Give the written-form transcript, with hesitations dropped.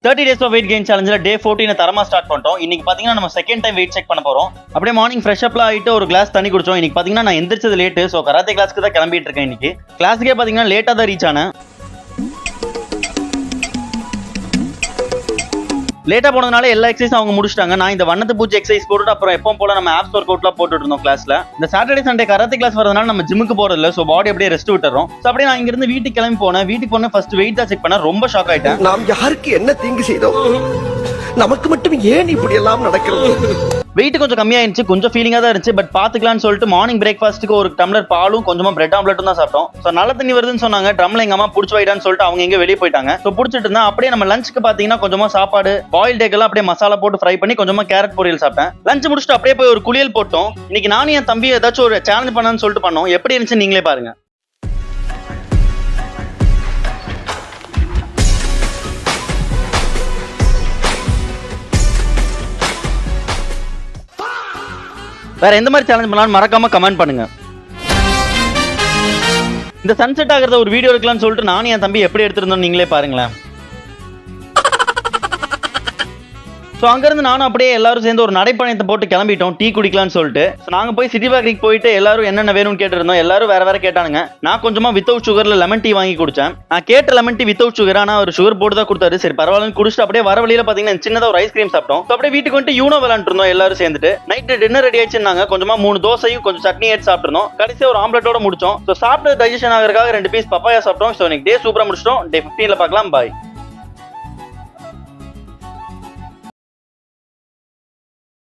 30 days of weight gain challenge டே 14 தரமா start பண்ணிட்டோம். இன்னைக்கு பாத்தீங்கன்னா நம்ம செகண்ட் டைம் வெயிட் செக் பண்ண போறோம். அப்படியே மார்னிங் ஃப்ரெஷ் அப்லாம் ஆயிட்டு ஒரு கிளாஸ் தண்ணி குடிச்சோம். இன்னைக்கு பாத்தீங்கன்னா நான் எந்திரிச்சது லேட், சோ கராத்தே கிளாஸ்க்கு தான் கிளம்பிட்டு இருக்கேன். இன்னைக்கு கிளாஸுக்கே பாத்தீங்கன்னா லேட்டா தான் ரீச் ஆனேன். லேட்டா போனதுனால எல்லா எக்ஸசைஸ் அவங்க முடிச்சிட்டாங்க. நான் இந்த வண்ணத்து பூச்சி எக்ஸசைஸ் போட்டுட்டு அப்புறம் எப்பவும் போல நம்ம ஆப்ஸ் ஒர்க் அவுட்லாம் போட்டுட்டு இருந்தோம் கிளாஸ்ல. இந்த சாட்டர்டே சண்டே கராத்தே கிளாஸ் வரதுனால நம்ம ஜிம்முக்கு போறது இல்ல, சோ பாடி அப்படியே ரெஸ்ட் விட்டுறோம். சோ அப்படியே நான் இங்க இருந்து வீட்டுக்கு கிளம்பி போனேன். வீட்டுக்கு போன ஃபர்ஸ்ட் வெயிட் தான் செக் பண்ண, ரொம்ப ஷாக் ஆயிட்டேன். நாம் யாருக்கு என்ன தீங்கு செய்தோம், நமக்கு மட்டும் ஏன் இப்படி எல்லாம் நடக்கிறது? வெயிட் கொஞ்சம் கம்மியாயிருச்சு, கொஞ்சம் ஃபீலிங்கா தான் இருந்துச்சு. பட் பாத்துக்கலாம்னு சொல்லிட்டு மார்னிங் பிரேக்ஃபாஸ்ட்டுக்கு ஒரு டம்ளர் பாலும் கொஞ்சமா பிரெட் ஆம்லெட்டும் தான் சாப்பிட்டோம். ஸோ நல்ல தண்ணி வருதுன்னு சொன்னாங்க. ட்ரம்ல எங்க அம்மா புடிச்சு வைடான்னு சொல்லிட்டு அவங்க எங்க வெளியே போயிட்டாங்க. ஸோ புடிச்சிட்டு இருந்தா அப்படியே நம்ம லஞ்சுக்கு பாத்தீங்கன்னா கொஞ்சமா சாப்பாடு, பாயில் டேக்கெல்லாம் அப்படியே மசாலா போட்டு ஃப்ரை பண்ணி கொஞ்சமா கேரட் பொரியல் சாப்பிட்டேன். லஞ்ச் முடிச்சுட்டு அப்படியே போய் ஒரு குளியல் போட்டோம். இன்னைக்கு நானும் என் தம்பி ஏதாச்சும் ஒரு சேலஞ்ச் பண்ணான்னு சொல்லிட்டு பண்ணோம். எப்படி இருந்துச்சு நீங்களே பாருங்க. வேற எந்த மாதிரி சேலஞ்ச் பண்ணாலும் மறக்காம கமெண்ட் பண்ணுங்க. இந்த சன்செட் ஆகிறத ஒரு வீடியோ எடுக்கலாம்னு சொல்லிட்டு நானும் என் தம்பி எப்படி எடுத்திருந்தோம் நீங்களே பாருங்களேன். ஸோ அங்கிருந்து நானும் அப்படியே எல்லாரும் சேர்ந்து ஒரு நடைப்பயணத்தை போட்டு கிளம்பிட்டோம் டீ குடிக்கலாம்னு சொல்லிட்டு. ஸோ நாங்கள் போய் சிட்டி பேக்கரிக்கு போயிட்டு எல்லாரும் என்னென்ன வேணும்னு கேட்டுருந்தோம். எல்லாரும் வேற வேற கேட்டானுங்க. நான் கொஞ்சமா வித்தவுட் சுகர்ல லெமன் டீ வாங்கி குடிச்சேன். நான் கேட்ட லெமன் டீ வித்தவுட் சுகர், ஆனால் ஒரு சுகர் போட்டு தான் கொடுத்தாரு. சரி பரவாயில்லன்னு குடிச்சிட்டு அப்படியே வர வழியில பார்த்தீங்கன்னா சின்னதாக ஒரு ஐஸ்கிரீம் சாப்பிட்டோம். ஸோ அப்படியே வீட்டுக்கு வந்துட்டு யூனோ விளாண்டு இருந்தோம் எல்லாரும் சேர்ந்துட்டு. நைட்டு டின்னர் ரெடி ஆயிடுச்சுன்னாங்க. கொஞ்சமா 3 தோசையும் கொஞ்சம் சட்னி எடுத்து சாப்பிட்டுருந்தோம். கடைசியாக ஒரு ஆம்லெட்டோட முடிச்சோம். ஸோ சாப்பிட்டு டைஜஷன் ஆகிறதுக்காக 2 பீஸ் பப்பாயா சாப்பிட்டோம். ஸோ இன்னைக்கு டே சூப்பராக முடிச்சிட்டோம். டே 15ல பார்க்கலாம். பாய்.